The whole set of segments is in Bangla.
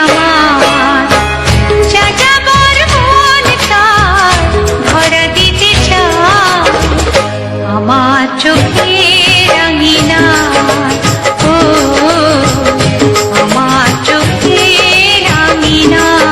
আমার যাযাবর মন তার ধরা দিতে চায় আমার চোখের আঙিনায়। ও আমার চোখের আঙিনায়।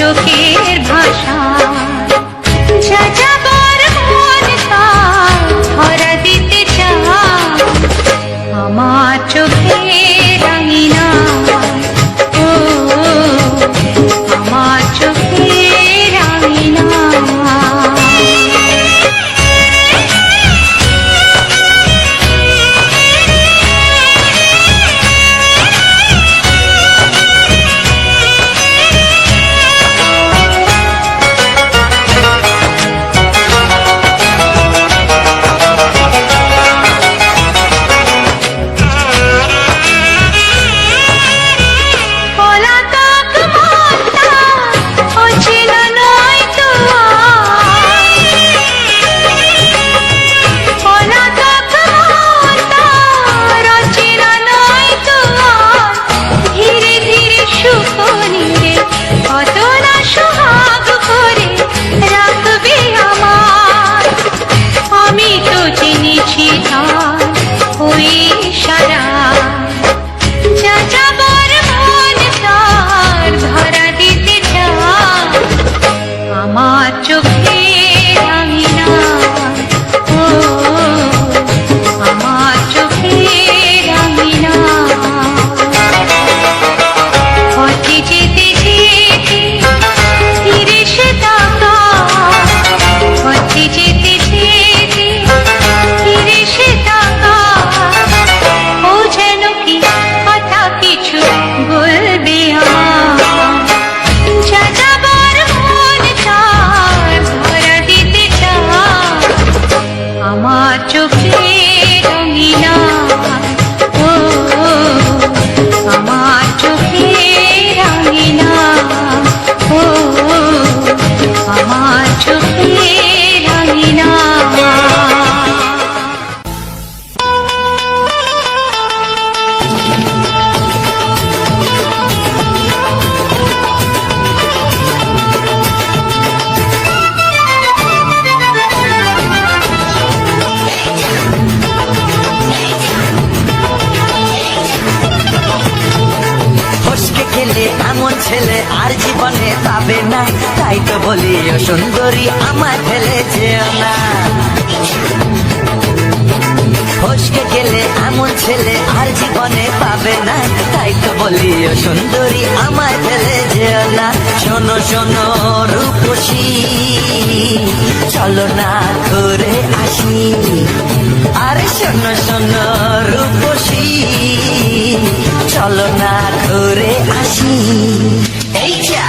চোখের ভাষা যাযাবর মন তার ধরা দিতে চায় আমার চোখের আঙিনায়। ও আমার চোখের আঙিনায়। আমার চোখের আঙিনায়। ও আমার চোখের আঙিনায়। পথে যেতে যেতে ফিরে সে তাকায়। পথে যেতে যেতে ফিরে সে তাকায়। ও যেন কি কথা কিছু বলবে আমার যাযাবর মন তার ধরা দিতে চায় আমার চোখের আঙিনায়। ও আমার চোখের আঙিনায়। ও আমার চোখের আঙিনায়। এমন ছেলে আর জীবনে পাবে না, তাই তো বলি ও সুন্দরী আমার ফেলে যেও না। ফসকে গেলে এমন ছেলে আর জীবনে পাবে না, তাই তো বলি ও সুন্দরী আমার ফেলে যেও না। শোনো শোনো রূপসী, চলো না ঘুরে আসি। আরে শোনো শোনো রূপসী, চলো না ঘুরে আসি। এই যা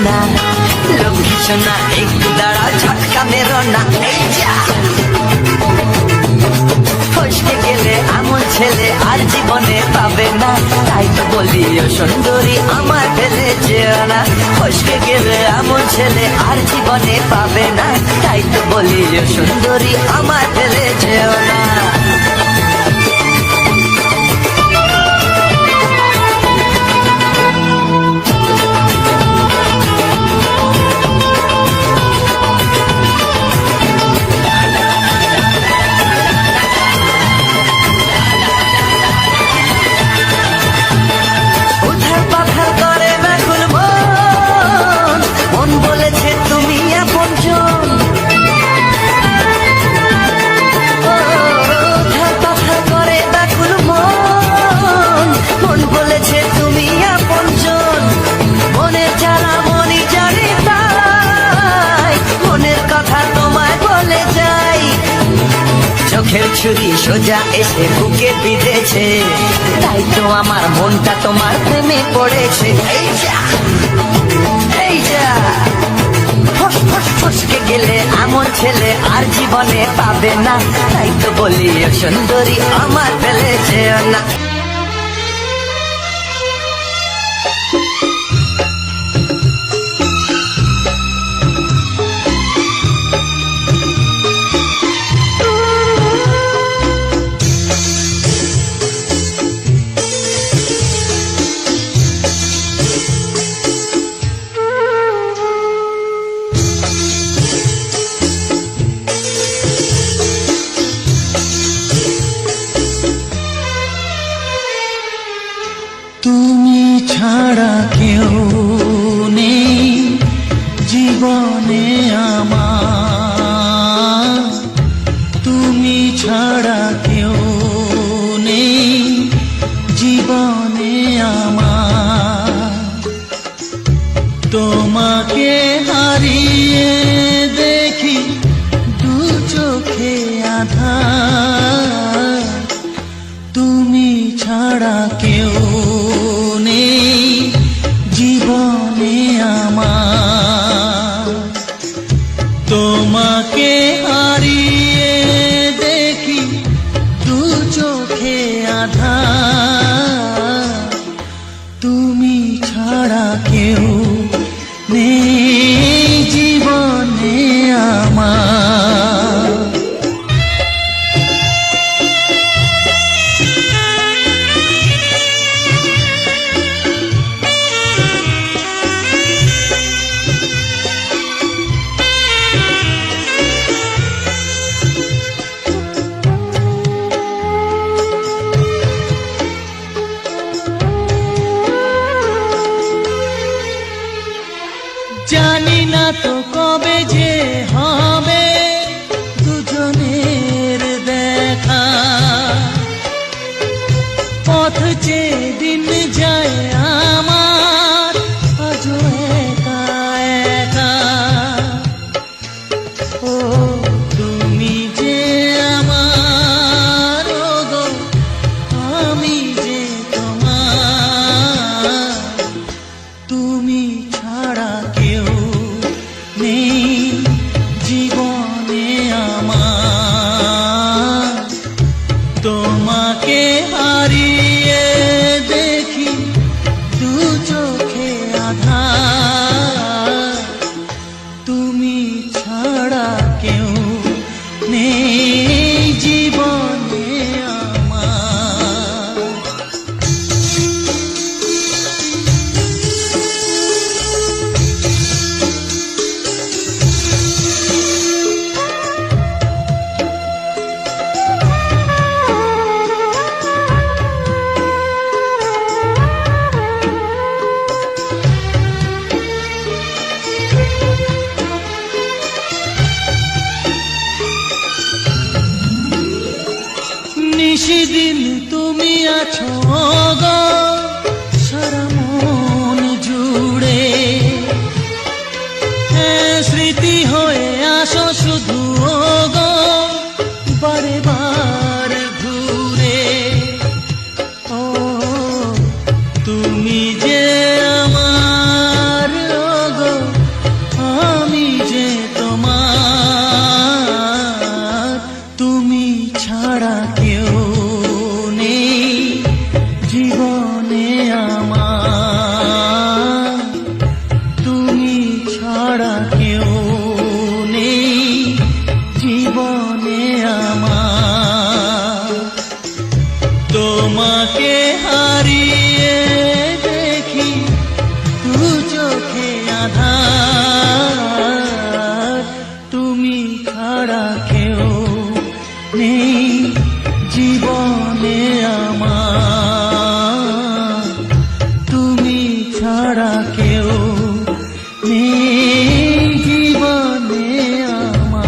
না, লক্ষ্মী সোনা একটু দাঁড়া, ঝটকা মেরো না। এই যা ফসকে গেলে এমন ছেলে আর জীবনে পাবে না, তাই তো বলি ও সুন্দরী আমার ফেলে যেও না। ফসকে গেলে এমন ছেলে আর জীবনে পাবে না, তাই তো বলি ও সুন্দরী আমার ফেলে যেও না। চোখের ছুরি সোজা এসে বুকে বিঁধেছে, তাই তো আমার মনটা তোমার প্রেমে পড়েছে। এই যা এই যা, ফসকে গেলে এমন ছেলে আর জীবনে পাবে না, তাই তো বলি ও সুন্দরী আমার ফেলে যেও না। তুমি ছাড়া কেউ নেই জীবনে আমার, তুমি ছাড়া কেউ নেই জীবনে আমার। তোমাকে হারিয়ে দেখি দু চোখে আঁধার, তুমি ছাড়া কেউ নেই জীবনে আমার। তোমাকে হারিয়ে দেখি দু চোখে আঁধার, তুমি ছাড়া কেউ নেই জীবনে আমার। জানি না তো কবে যে হবে দুজনের দেখা, পথ চেয়ে দিন যায় আমার আজও একা একা। ও তুমি যে আমার, ওগো আমি যে তোমার, তুমি ছাড়া কেউ নেই জীবনে আমার। তোমাকে হারিয়ে দেখি দু চোখে আঁধার, তুমি ছাড়া কেউ নেই জীবনে আমার। নিশিদিন তুমি আছো গো সারা মন জুড়ে, স্মৃতি হয়ে আসো শুধু গো বারে বার ঘুরে। ও তুমি যে আমার, গো আমি যে তোমার, তুমি ছাড়া কেউ নেই তোমাকে হারিয়ে দেখি দু চোখে আধার, তুমি ছাড়া কেউ নেই জীবনে আমার, তুমি ছাড়া কেউ নেই জীবনে আমার।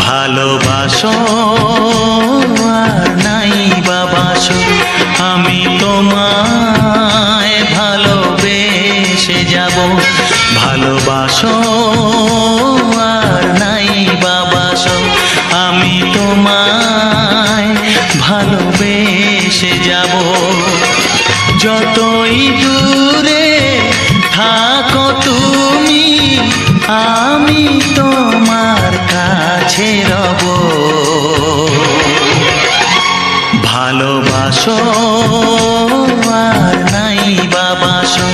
ভালোবাসো আর নাই বাবাসো, আমি তোমায় ভালোবেসে যাব। ভালোবাসো আর নাই বাবাসো, আমি তোমায় ভালোবেসে যাব। যতই দূরে থাকো তুমি, আমি তোমার কাছে রব। ভালোবাসো আর নাই বাবাসো,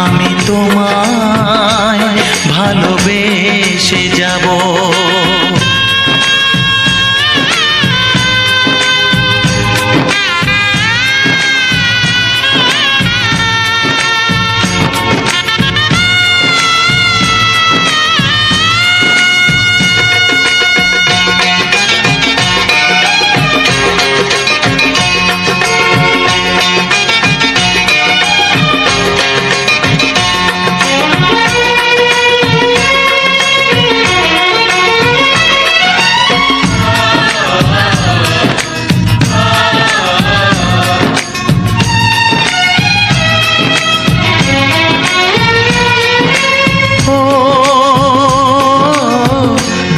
আমি তোমায় ভালোবেসে যাব।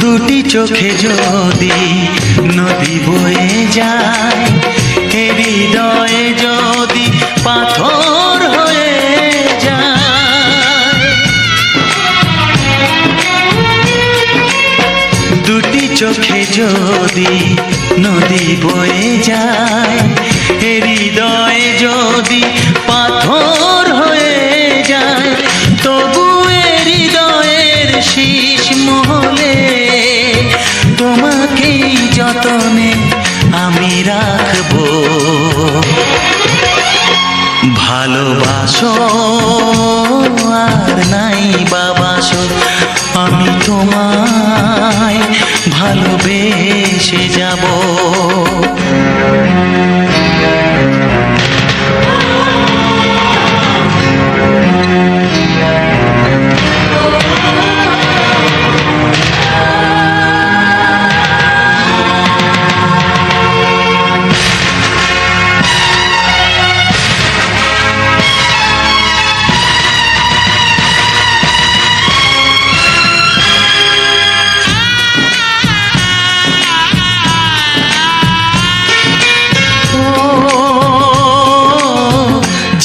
দুটি চোখে যদি নদী বয়ে যায়, হৃদয়ে যদি পাথর হয়ে যায়। দুটি চোখে যদি নদী বয়ে যায়, হৃদয়ে যদি পাথর হয়ে যায়, তবু হৃদয়ের শীষ মহলে তোমাকেই যতনে আমি রাখবো। ভালোবাসো আর নাই বাবাসো, আমি তোমায় ভালোবেসে যাব।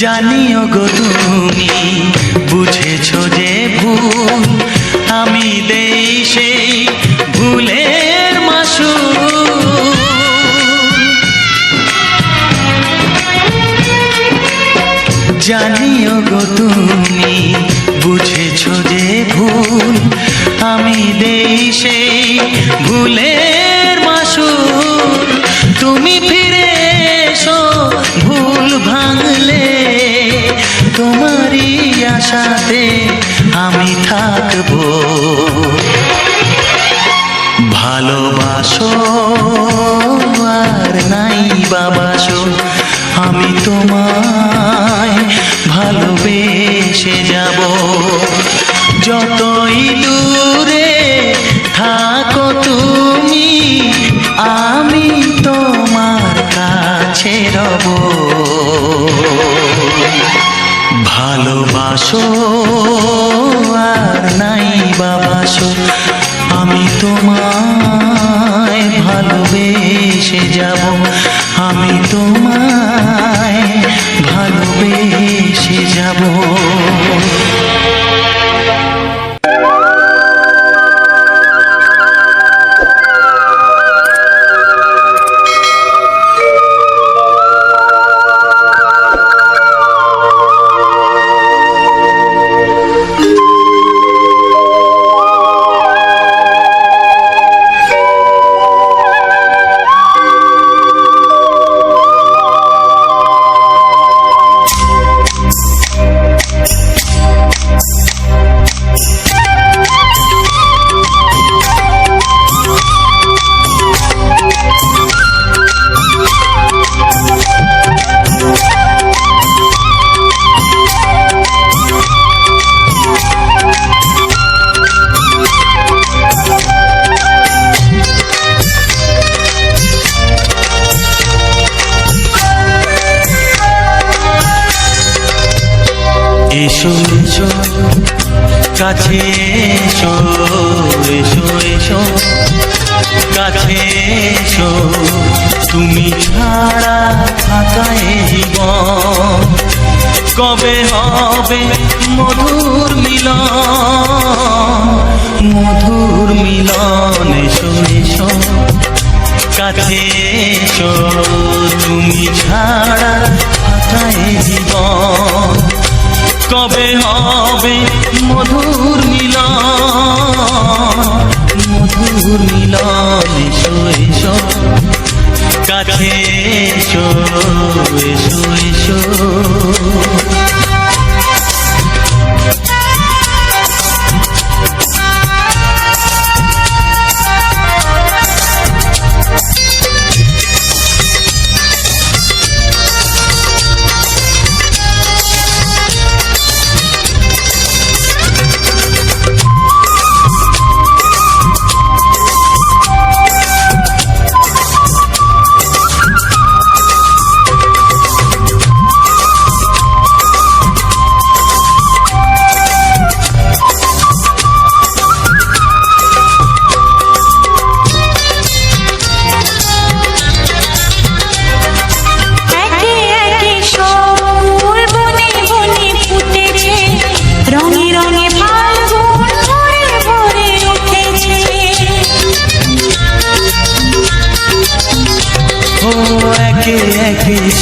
জানিও গো তুমি বুঝেছো যে ভুল, আমি দেই সেই ভুলের মাসুল। জানিও গো তুমি বুঝেছো যে ভুল, আমি দেই সেই ভুলের মাসুল। তুমি ফিরে এসো ভুল ভাঙলে, তোমারই আশাতে আমি থাকবো। ভালোবাসো আর নাই বাবাসো, আমি তোমায় ভালোবেসে যাব। যতই দূরে থাকো তুমি, আমি তোমার কাছে রব। ভালোবাসো আর নাই বাবাসো, আমি তোমায় ভালোবেসে যাব, আমি তোমায় ভালোবেসে যাব। এসো এসো কাছে এসো, এসো এসো কাছে এসো, তুমি ছাড়া থাকা এই জীবন কবে হবে মধুর মিলন, মধুর মিলন। এসো এসো কাছে এসো, তুমি ছাড়া থাকা এই জীবন কবে হবে মধুর মিলন, মধুর মিলন। এসো এসো কাছে এসো, এসো এসো।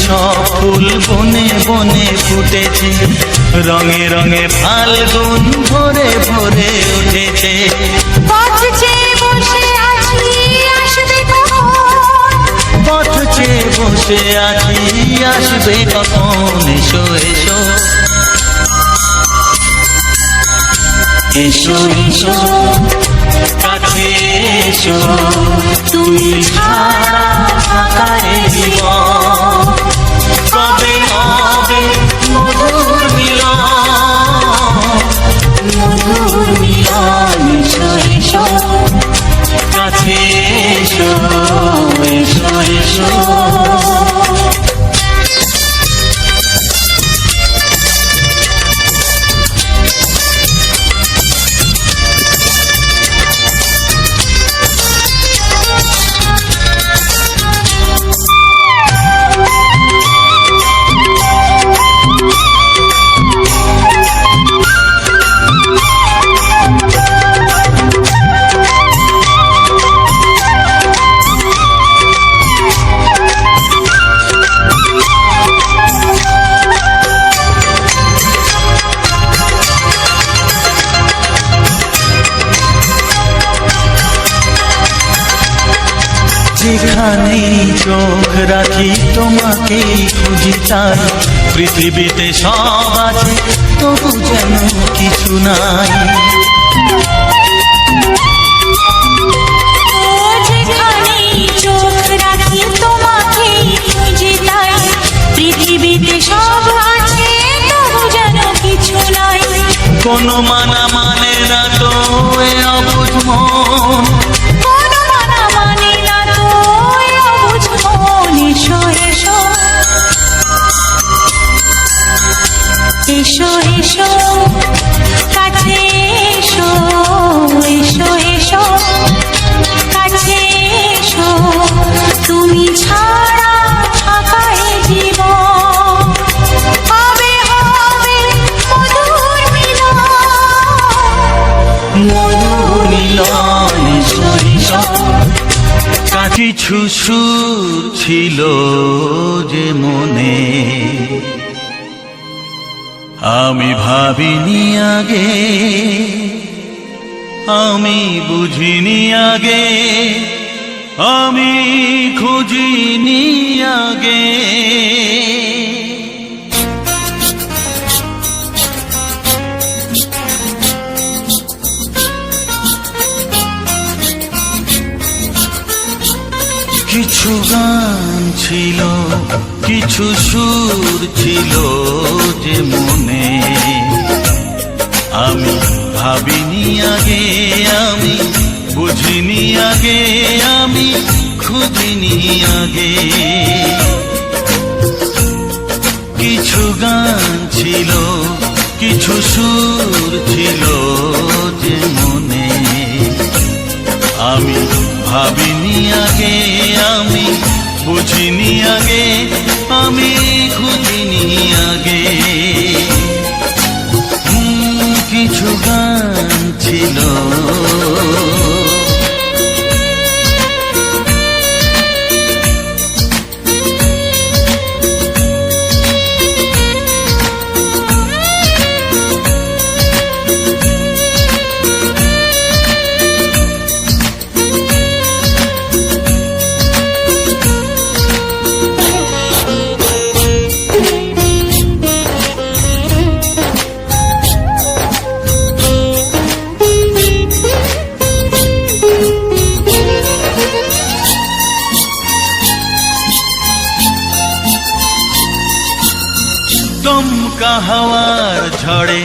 সব ফুল বনে বনে ফুটেছে, রঙে রঙে ফাল্গুন ভরে ভরে উঠেছে। পথ চেয়ে বসে আছি আসবে কখন, পথ চেয়ে বসে আছি আসবে কখন। এসো এসো এসো এসো কাছে এসো, তুমি ছাড়া থাকা এই জীবন কবে হবে মধুর মিলন, মধুর মিলন। এসো এসো কাছে এসো, এসো এসো। যেখানেই চোখ রাখি তোমাকেই খুঁজি, তাই পৃথিবীতে সব আছে তবু যেন কিছু নাই। যেখানেই চোখ রাখি তোমাকেই খুঁজি, তাই পৃথিবীতে সব আছে তবু যেন কিছু নাই। কোনো মানা মানে না তো এ অবুঝ মন, কোনো মানা মানে না তো এ অবুঝ মন। এসো এসো এসো এসো কাছে এসো, এসো এসো কিছু সুর ছিল যে মনে, আমি ভাবিনি আগে, আমি বুঝিনি আগে, আমি খুঁজিনি আগে। কিছু গান ছিল, কিছু সুর ছিল যে মনে, আমি ভাবিনি আগে, আমি বুঝিনি আগে, আমি খুঁজিনি আগে। কিছু গান ছিল, কিছু সুর ছিল যে মনে, আমি ভাবিনি আগে, আমি বুঝিনি আগে, আমি খুঁজিনি আগে। কিছু গান ছিল। দমকা হাওয়ার ঝড়ে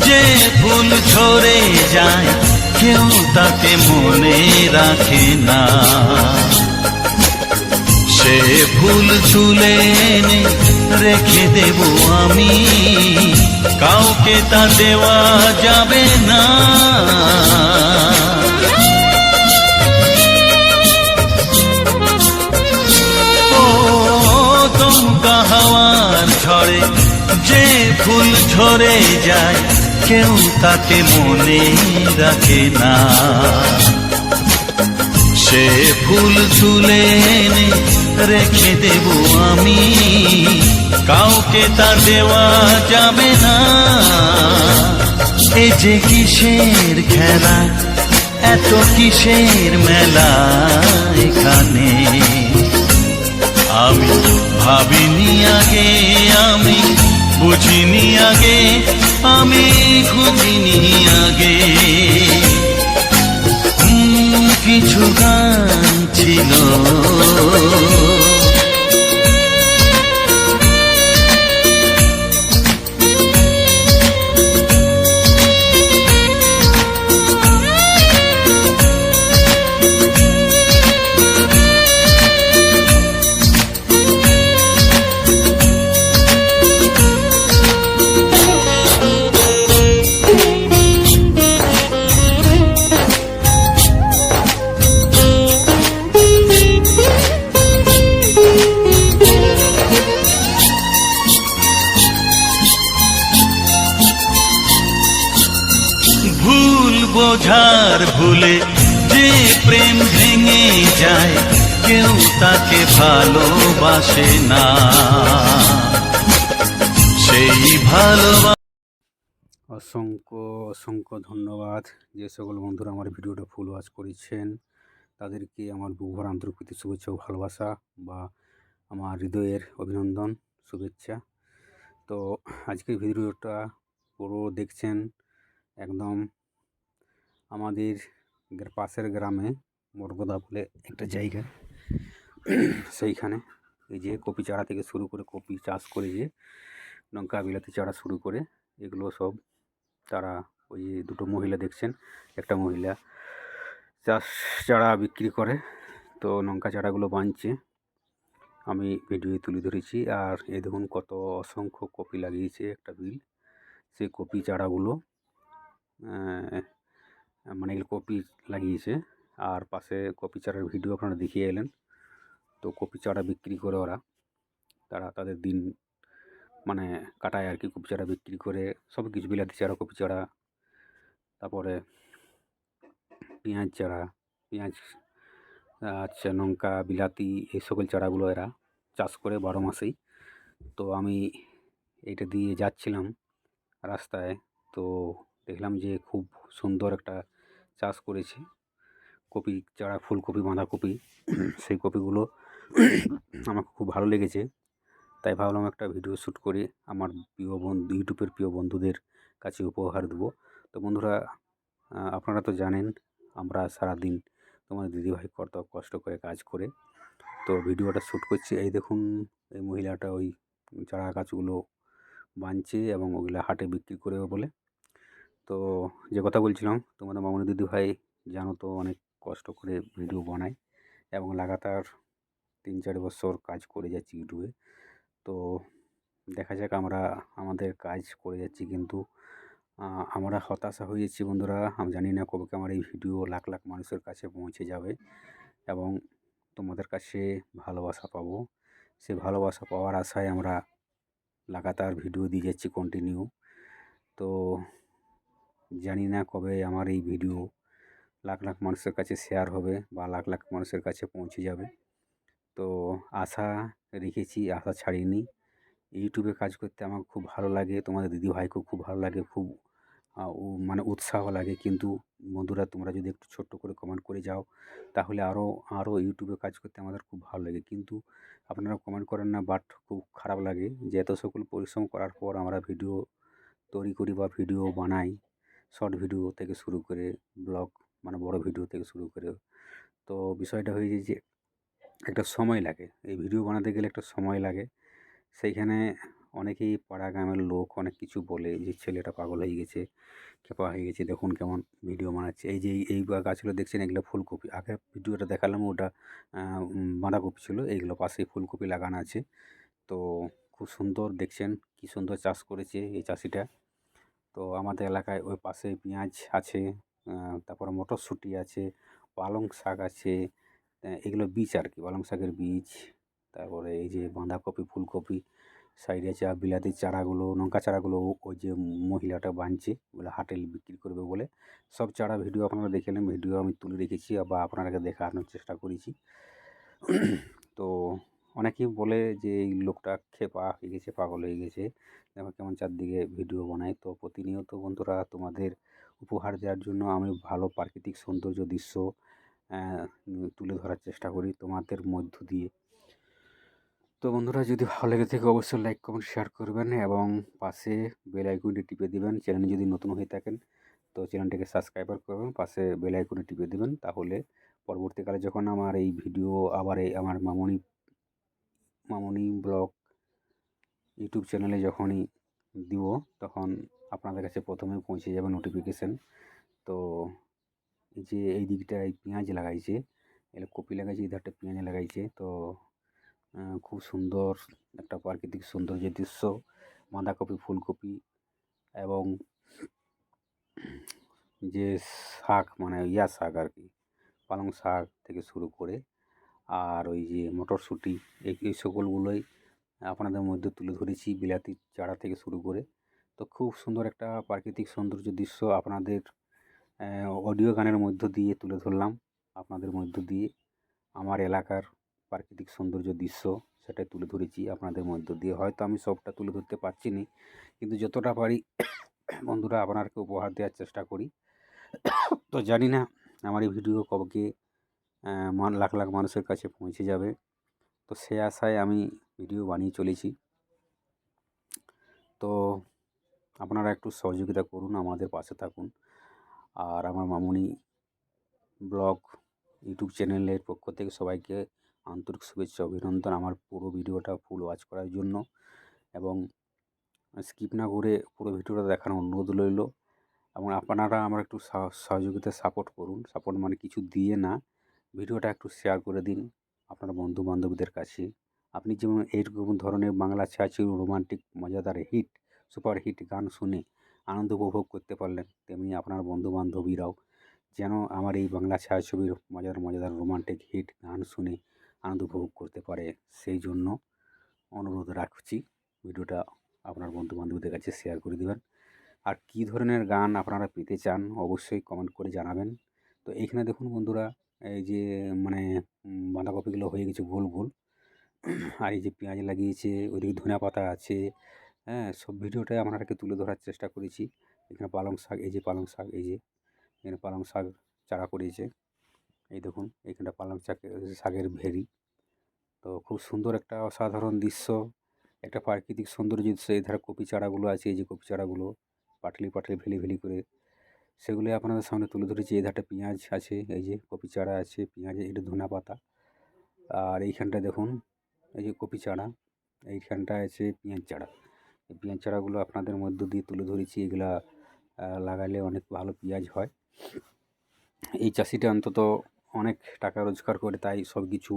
যে ফুল ঝরে যায়, কেউ তাকে মনে রাখে না। সে ফুল তুলে এনে রেখে দেব আমি, কাউকে তা দেওয়া যাবে না। ও দমকা হাওয়ার ঝড়ে যে ফুল ঝরে যায়, কেউ তাকে মনে রাখে না। সে ফুল তুলে এনে রেখে দেব আমি, কাউকে তা দেওয়া যাবে না। এ যে কিসের খেলা, এত কিসের মেলা এখানে, আমি ভাবিনি আগে, আমি বুঝিনি আগে, আমি খুঁজিনি আগে। কিছু গান ছিল। ভুল বোঝার ভুলে যে প্রেম ভেঙে যায়, কেউ তাকে ভালোবাসে না। সেই ভালোবাসা। অসংখ্য অসংখ্য ধন্যবাদ যে সকল বন্ধুরা আমার ভিডিওটা ফুল ওয়াচ করেছেন, তাদেরকে আমার বুকভরা আন্তরিক শুভেচ্ছা ও ভালোবাসা বা আমার হৃদয়ের অভিনন্দন, শুভেচ্ছা। তো আজকের ভিডিওটা পুরো দেখছেন একদম আমাদের পাশের গ্রামে বরগোদা বলে একটা জায়গা, সেইখানে এই যে কপি চারা থেকে শুরু করে কপি চাষ করে, যে লঙ্কা বিলাতি চারা শুরু করে, এগুলো সব তারা ওই যে দুটো মহিলা দেখছেন, একটা মহিলা চারা বিক্রি করে, তো লঙ্কা চারাগুলো বাঁধছে, আমি ভিডিও তুলে ধরেছি। আর এই দেখুন কত অসংখ্য কপি লাগিয়েছে একটা বিল, সেই কপি চারাগুলো মানে কপি লাগিয়েছে। আর পাশে কপি চারার ভিডিও আপনারা দেখিয়ে এলেন। তো কপি চারা বিক্রি করে ওরা, তারা তাদের দিন মানে কাটায় আর কি, কপি চারা বিক্রি করে সব কিছু, বিলাতি চারা, কপি চারা, তারপরে পেঁয়াজ চারা, পেঁয়াজ আচ্ছা লঙ্কা বিলাতি এই সকল চারাগুলো এরা চাষ করে 12 মাসেই। তো আমি এইটা দিয়ে যাচ্ছিলাম রাস্তায়, তো দেখলাম যে খুব সুন্দর একটা চাষ করেছে কপি চারা, ফুলকপি, বাঁধাকপি। সেই কপিগুলো আমাকে খুব ভালো লেগেছে, তাই ভাবলাম একটা ভিডিও শ্যুট করে আমার প্রিয় বন্ধু, ইউটিউবের প্রিয় বন্ধুদের কাছে উপহার দেবো। তো বন্ধুরা, আপনারা তো জানেন আমরা সারাদিন তোমাদের দিদিভাই কত কষ্ট করে কাজ করে, তো ভিডিওটা শ্যুট করছি। এই দেখুন, এই মহিলাটা ওই চারা গাছগুলো বাঁধছে এবং ওগুলো হাটে বিক্রি করবে বলে। তো যে কথা বলছিলাম, তোমাদের মামনি দিদিভাই জানো তো অনেক কষ্ট করে ভিডিও বানায় এবং লাগাতার 3-4 বছর কাজ করে যাচ্ছি ইউটিউবে। তো দেখা যাক, আমরা আমাদের কাজ করে যাচ্ছি, কিন্তু আমরা হতাশা হয়ে যাচ্ছি বন্ধুরা। আমি জানি না কবে আমার এই ভিডিও লাখ লাখ মানুষের কাছে পৌঁছে যাবে এবং তোমাদের কাছে ভালোবাসা পাবো। সেই ভালোবাসা পাওয়ার আশায় আমরা লাগাতার ভিডিও দিয়ে যাচ্ছি কন্টিনিউ। তো জানি না কবে আমার এই ভিডিও লাখ লাখ মানুষের কাছে শেয়ার হবে বা লাখ লাখ মানুষের কাছে পৌঁছে যাবে। তো আশা রেখেছি, আশা ছাড়িনি। ইউটিউবে কাজ করতে আমার খুব ভালো লাগে, তোমাদের দিদিভাইকেও খুব ভালো লাগে, খুব মানে উৎসাহ লাগে। কিন্তু বন্ধুরা, তোমরা যদি একটু ছোট্ট করে কমেন্ট করে যাও তাহলে আরও ইউটিউবে কাজ করতে আমাদের খুব ভালো লাগে। কিন্তু আপনারা কমেন্ট করেন না, বাট খুব খারাপ লাগে যে এত সকল পরিশ্রম করার পর আমরা ভিডিও তৈরি করি বা ভিডিও বানাই, শর্ট ভিডিও থেকে শুরু করে ব্লগ, মানে বড় ভিডিও থেকে শুরু করে। তো বিষয়টা হয়ে যায় যে একটা সময় লাগে, এই ভিডিও বানাতে গেলে একটা সময় লাগে। সেইখানে অনেকেই পাড়া গ্রামের লোক অনেক কিছু বলে যে ছেলেটা পাগল হয়ে গেছে, খেপা হয়ে গেছে, দেখুন কেমন ভিডিও বানাচ্ছে। এই যে এই গাছগুলো দেখছেন, এগুলো ফুলকপি। আগে ভিডিওটা দেখালাম ওটা বাঁধাকপি ছিল, এইগুলো পাশেই ফুলকপি লাগানো আছে। তো খুব সুন্দর দেখছেন, কি সুন্দর চাষ করেছে এই চাষিটা। তো আমাদের এলাকায় ওই পাশে পেঁয়াজ আছে, তারপরে মটরশুঁটি আছে, পালং শাক আছে, এগুলো বীজ আর কি, পালং শাকের বীজ। তারপরে এই যে বাঁধাকপি, ফুলকপি সাইডে আছে, আর বিলাতির চারাগুলো, লঙ্কা চারাগুলো ওই যে মহিলাটা বাঁধছে, ওগুলো হাটে বিক্রি করবে বলে। সব চারা ভিডিও আপনারা দেখে নেন, ভিডিও আমি তুলে রেখেছি বা আপনাদেরকে দেখানোর চেষ্টা করেছি। তো অনেকেই বলে যে এই লোকটা খেপা হয়ে গেছে, পাগল হয়ে গেছে, দেখো কেমন চারদিকে ভিডিও বানায়। তো প্রতিনিয়ত বন্ধুরা তোমাদের উপহার দেওয়ার জন্য আমি ভালো প্রাকৃতিক সৌন্দর্য দৃশ্য তুলে ধরার চেষ্টা করি তোমাদের মধ্য দিয়ে। তো বন্ধুরা, যদি ভালো লেগে থাকে অবশ্যই লাইক, কমেন্ট, শেয়ার করবেন এবং পাশে বেল আইকনটি টিপে দিবেন। চ্যানেলে যদি নতুন হয়ে থাকেন তো চ্যানেলটিকে সাবস্ক্রাইবার করবেন, পাশে বেল আইকনে টিপে দিবেন। তাহলে পরবর্তীকালে যখন আমার এই ভিডিও আবার এই আমার মামনি ব্লগ ইউটিউব চ্যানেলে যখনই দিব, তখন আপনাদের কাছে প্রথমে পৌঁছে যাবে নোটিফিকেশান। তো এই যে এই দিকটায় পেঁয়াজ লাগাইছে, এর কপি লাগাইছে, এই ধারটা পেঁয়াজ লাগাইছে। তো খুব সুন্দর একটা প্রাকৃতিক সৌন্দর্যের দৃশ্য, বাঁধাকপি, ফুলকপি এবং যে শাক, মানে শাক আর কি, পালং শাক থেকে শুরু করে আর ওই যে মটরশুঁটি, এই সকলগুলোই আপনাদের মধ্যে তুলে ধরেছি, বিলাতি চারা থেকে শুরু করে। তো খুব সুন্দর একটা প্রাকৃতিক সৌন্দর্য দৃশ্য আপনাদের অডিও গানের মধ্য দিয়ে তুলে ধরলাম, আপনাদের মধ্য দিয়ে আমার এলাকার প্রাকৃতিক সৌন্দর্য দৃশ্য সেটা তুলে ধরেছি আপনাদের মধ্য দিয়ে। হয়তো আমি সবটা তুলে ধরতে পারছি না, কিন্তু যতটা পারি বন্ধুরা আপনাকে উপহার দেওয়ার চেষ্টা করি। তো জানি না আমার এই ভিডিও কবে লাখ লাখ মানুষের কাছে পৌঁছে যাবে, তো সে আশায় আমি ভিডিও বানিয়ে চলেছি। তো আপনারা একটু সহযোগিতা করুন, আমাদের পাশে থাকুন। আর আমার মামনি ব্লগ ইউটিউব চ্যানেলের পক্ষ থেকে সবাইকে আন্তরিক শুভেচ্ছা, অভিনন্দন আমার পুরো ভিডিওটা ফুল ওয়াচ করার জন্য এবং স্কিপ না করে পুরো ভিডিওটা দেখার অনুরোধ রইল। এবং আপনারা আমার একটু সহযোগিতা সাপোর্ট করুন, সাপোর্ট মানে কিছু দিয়ে না, ভিডিওটা একটু শেয়ার করে দিন আপনার বন্ধু বান্ধবীদের কাছে। আপনি যেমন এইরকম ধরনের বাংলা ছায়াছবি, রোমান্টিক, মজাদার হিট, সুপার হিট গান শুনে আনন্দ উপভোগ করতে পারলেন, তেমনি আপনার বন্ধু বান্ধবীরাও যেন আমার এই বাংলা ছায়াছবির মজাদার মজাদার রোমান্টিক হিট গান শুনে আনন্দ উপভোগ করতে পারে, সেই জন্য অনুরোধ রাখছি ভিডিওটা আপনার বন্ধু বান্ধবীদের কাছে শেয়ার করে দেবেন। আর কী ধরনের গান আপনারা পেতে চান অবশ্যই কমেন্ট করে জানাবেন। তো এইখানে দেখুন বন্ধুরা, এই যে মানে বাঁধাকপিগুলো হয়ে গেছে গোল গোল। আর এই যে পেঁয়াজ লাগিয়েছে, ওইদিকে ধনেপাতা আছে, হ্যাঁ? সব ভিডিওটাই আপনাদেরকে তুলে ধরার চেষ্টা করেছি। এখানে পালং শাক, এই যে পালং শাক, এই যে এখানে পালং শাক চারা করিয়েছে। এই দেখুন এইখানটা পালং শাকের ভেরি। তো খুব সুন্দর একটা অসাধারণ দৃশ্য, একটা প্রাকৃতিক সৌন্দর্য দৃশ্য। এই ধারে কপি চারাগুলো আছে, এই যে কপি চারাগুলো পাটলি পাটলি ভেলি ভেলি করে, সেগুলোই আপনাদের সামনে তুলে ধরেছি। এই ধারটা পেঁয়াজ আছে, এই যে কপি চারা আছে, পেঁয়াজ, এটা ধনেপাতা। আর এইখানটায় দেখুন এই যে কপি চারা, এইখানটায় আছে পেঁয়াজ চারা। এই পেঁয়াজ চারাগুলো আপনাদের মধ্য দিয়ে তুলে ধরেছি। এগুলা লাগালে অনেক ভালো পেঁয়াজ হয়। এই চাষিটা অন্তত অনেক টাকা রোজগার করে, তাই সব কিছু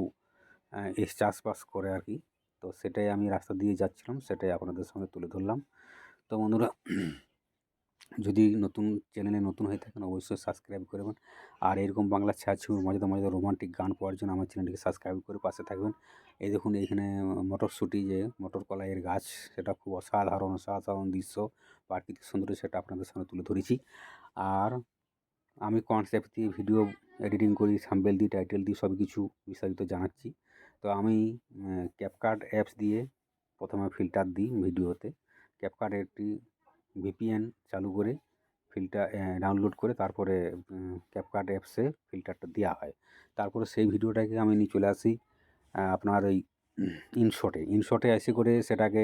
এই চাষবাস করে আর কি। তো সেটাই আমি রাস্তা দিয়ে যাচ্ছিলাম, সেটাই আপনাদের সামনে তুলে ধরলাম। তো বন্ধুরা, যদি চ্যানেলে নতুন হয়ে থাকেন অবশ্যই সাবস্ক্রাইব করবেন। আর এরকম বাংলা ছায়াছবি মজাদার মজাদার রোমান্টিক গান পাওয়ার জন্য আমার চ্যানেলটিকে সাবস্ক্রাইব করে পাশে থাকবেন। এই দেখুন এইখানে মটরশুঁটি, যে মটর কলাইয়ের গাছ, সেটা খুব অসাধারণ দৃশ্য, প্রাকৃতিক সৌন্দর্য, সেটা আপনাদের সামনে তুলে ধরেছি। আর আমি কনসেপ্ট দিয়ে ভিডিও এডিটিং করি, থাম্বনেল দিই, টাইটেল দিই, সব কিছু বিস্তারিত জানাচ্ছি। তো আমি ক্যাপকাট অ্যাপস দিয়ে প্রথমে ফিল্টার দিই ভিডিওতে। ক্যাপকাট একটি ভিপিএন চালু করে ডাউনলোড করে তারপরে ক্যাপকাট অ্যাপসে ফিল্টারটা দেওয়া হয়। তারপরে সেই ভিডিওটাকে আমি নিয়ে চলে আসি আপনার ওই ইনশটে এসে করে সেটাকে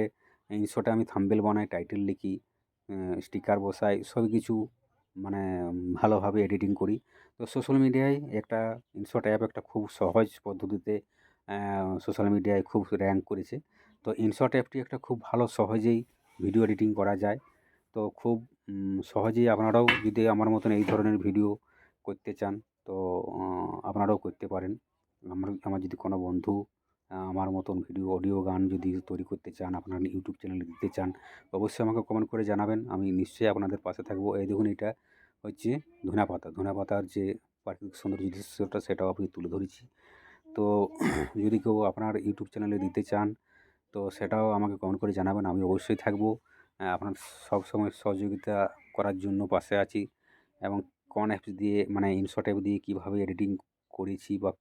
ইনশটে আমি থাম্বনেল বানাই, টাইটেল লিখি, স্টিকার বসাই, সব কিছু মানে ভালোভাবে এডিটিং করি। তো সোশ্যাল মিডিয়ায় একটা ইনশট অ্যাপ একটা খুব সহজ পদ্ধতিতে সোশ্যাল মিডিয়ায় খুব র্যাঙ্ক করেছে। তো ইনশট অ্যাপটি একটা খুব ভালো, সহজেই ভিডিও এডিটিং করা যায়। তো খুব সহজেই আপনারাও যদি আমার মতন এই ধরনের ভিডিও করতে চান, তো আপনারাও করতে পারেন। আমার যদি কোনো বন্ধু আমার মতন ভিডিও, অডিও, গান যদি তৈরি করতে চান, আপনার ইউটিউব চ্যানেলে দিতে চান, অবশ্যই আমাকে কমেন্ট করে জানাবেন। আমি নিশ্চয়ই আপনাদের পাশে থাকবো। এই দেখুন এটা হচ্ছে ধনেপাতার যে প্রাকৃতিক সৌন্দর্য দৃশ্যটা, সেটাও আমি তুলে ধরেছি। তো যদি কেউ আপনার ইউটিউব চ্যানেলে দিতে চান, তো সেটাও আমাকে কমেন্ট করে জানাবেন। আমি অবশ্যই থাকবো আপনার সবসময় সহযোগিতা করার জন্য পাশে আছি। এবং কোন অ্যাপস দিয়ে, মানে ইনশট অ্যাপ দিয়ে কীভাবে এডিটিং করেছি বা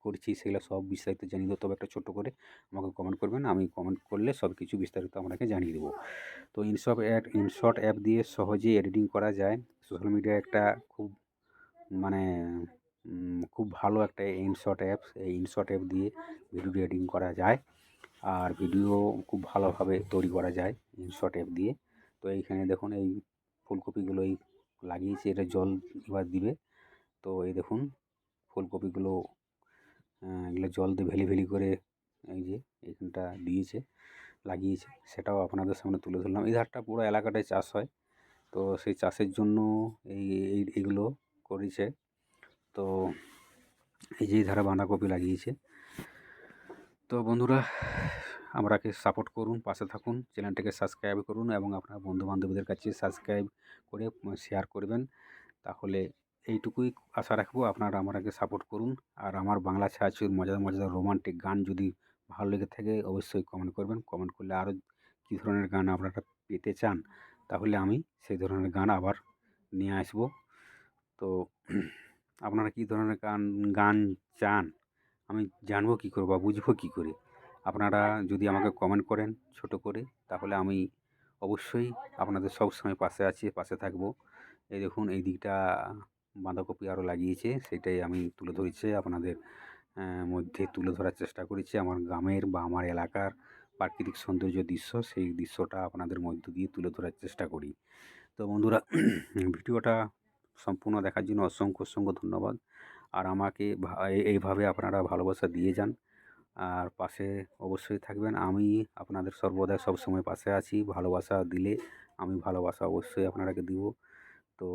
করছি, সেগুলো সব বিস্তারিত জানিয়ে দেবো। তবে একটা ছোট্ট করে আমাকে কমেন্ট করবেন, আমি কমেন্ট করলে সব কিছু বিস্তারিত আপনাকে জানিয়ে দেবো। তো ইনশট অ্যাপ দিয়ে সহজেই এডিটিং করা যায়। সোশ্যাল মিডিয়ায় একটা খুব মানে খুব ভালো একটা ইনশট অ্যাপস। এই ইনশট অ্যাপ দিয়ে ভিডিও এডিটিং করা যায়, আর ভিডিও খুব ভালোভাবে তৈরি করা যায় ইনশট অ্যাপ দিয়ে। তো এইখানে দেখুন এই ফুলকপিগুলোই লাগিয়েছি, এটা জল এবার দিবে। তো এই দেখুন ফুলকপিগুলো এগুলো জল দিয়ে ভেলি করে এই যে এইখানটা লাগিয়েছে, সেটাও আপনাদের সামনে তুলে ধরলাম। এই ধারটা পুরো এলাকাটায় চাষ হয়, তো সেই চাষের জন্য এইগুলো করেছে। তো এই যে এই ধারে বাঁধাকপি লাগিয়েছে। তো বন্ধুরা, আমাকে সাপোর্ট করুন, পাশে থাকুন, চ্যানেলটাকে সাবস্ক্রাইব করুন এবং আপনার বন্ধুবান্ধবদের কাছে সাবস্ক্রাইব করে শেয়ার করবেন। তাহলে এইটুকুই আশা রাখবো, আপনারা আমাকে সাপোর্ট করুন। আর আমার বাংলা ছায়াছবির মজাদার রোমান্টিক গান যদি ভালো লেগে থাকে অবশ্যই কমেন্ট করবেন। কমেন্ট করলে আরও কী ধরনের গান আপনারা পেতে চান, তাহলে আমি সেই ধরনের গান আবার নিয়ে আসবো। তো আপনারা কী ধরনের গান চান আমি জানবো কী করে বা বুঝবো কী করে? আপনারা যদি আমাকে কমেন্ট করেন ছোট করে, তাহলে আমি অবশ্যই আপনাদের সবসময় পাশে আছি, পাশে থাকবো। এই দেখুন এই দিকটা বাঁধাকপি আরও লাগিয়েছে, সেটাই আমি তুলে ধরেছি আপনাদের মধ্যে তুলে ধরার চেষ্টা করেছি। আমার গ্রামের বা আমার এলাকার প্রাকৃতিক সৌন্দর্য দৃশ্য, সেই দৃশ্যটা আপনাদের মধ্য দিয়ে তুলে ধরার চেষ্টা করি। তো বন্ধুরা, ভিডিওটা সম্পূর্ণ দেখার জন্য অসংখ্য ধন্যবাদ। আর আমাকে এইভাবে আপনারা ভালোবাসা দিয়ে যান, আর পাশে অবশ্যই থাকবেন। আমি আপনাদের সর্বদা সবসময় পাশে আছি। ভালোবাসা দিলে আমি ভালোবাসা অবশ্যই আপনারাকে দিব। তো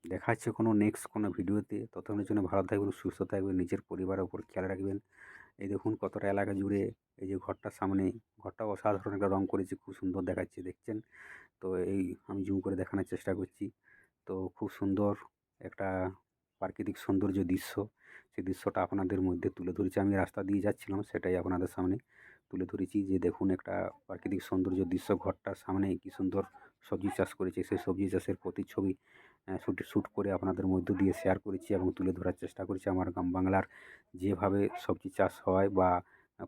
দেখা হচ্ছে নেক্সট কোনো ভিডিওতে। ততক্ষণের জন্য ভালো থাকবেন, সুস্থ থাকবেন, নিজের পরিবারের উপর খেয়াল রাখবেন। এই দেখুন কতটা এলাকা জুড়ে এই যে ঘরটার সামনে, ঘরটা অসাধারণ একটা রং করেছি, খুব সুন্দর দেখাচ্ছে, দেখছেন? তো এই আমি জুম করে দেখানোর চেষ্টা করছি। তো খুব সুন্দর একটা প্রাকৃতিক সৌন্দর্য দৃশ্য, সেই দৃশ্যটা আপনাদের মধ্যে তুলে ধরেছি। আমি রাস্তা দিয়ে যাচ্ছিলাম, সেটাই আপনাদের সামনে তুলে ধরেছি যে দেখুন একটা প্রাকৃতিক সৌন্দর্য দৃশ্য, ঘরটার সামনে কী সুন্দর সবজি চাষ করেছে, সেই সবজি চাষের প্রতিচ্ছবি শ্যুট করে আপনাদের মধ্য দিয়ে শেয়ার করেছি এবং তুলে ধরার চেষ্টা করেছি আমার গ্রাম বাংলার যেভাবে সবজি চাষ হয় বা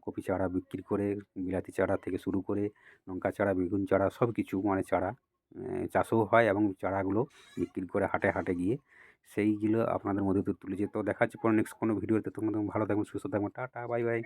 কপি চারা বিক্রি করে, বিলাতি চারা থেকে শুরু করে লঙ্কা চারা, বেগুন চারা সব কিছু মানে চারা চাষও হয় এবং চারাগুলো বিক্রি করে হাটে হাটে গিয়ে সেইগুলো আপনাদের মধ্যে তুলে যেত। দেখা হচ্ছে পরে নেক্সট কোনো ভিডিওতে। তখন ভালো থাকবেন, সুস্থ থাকবেন। Tata, bye bye.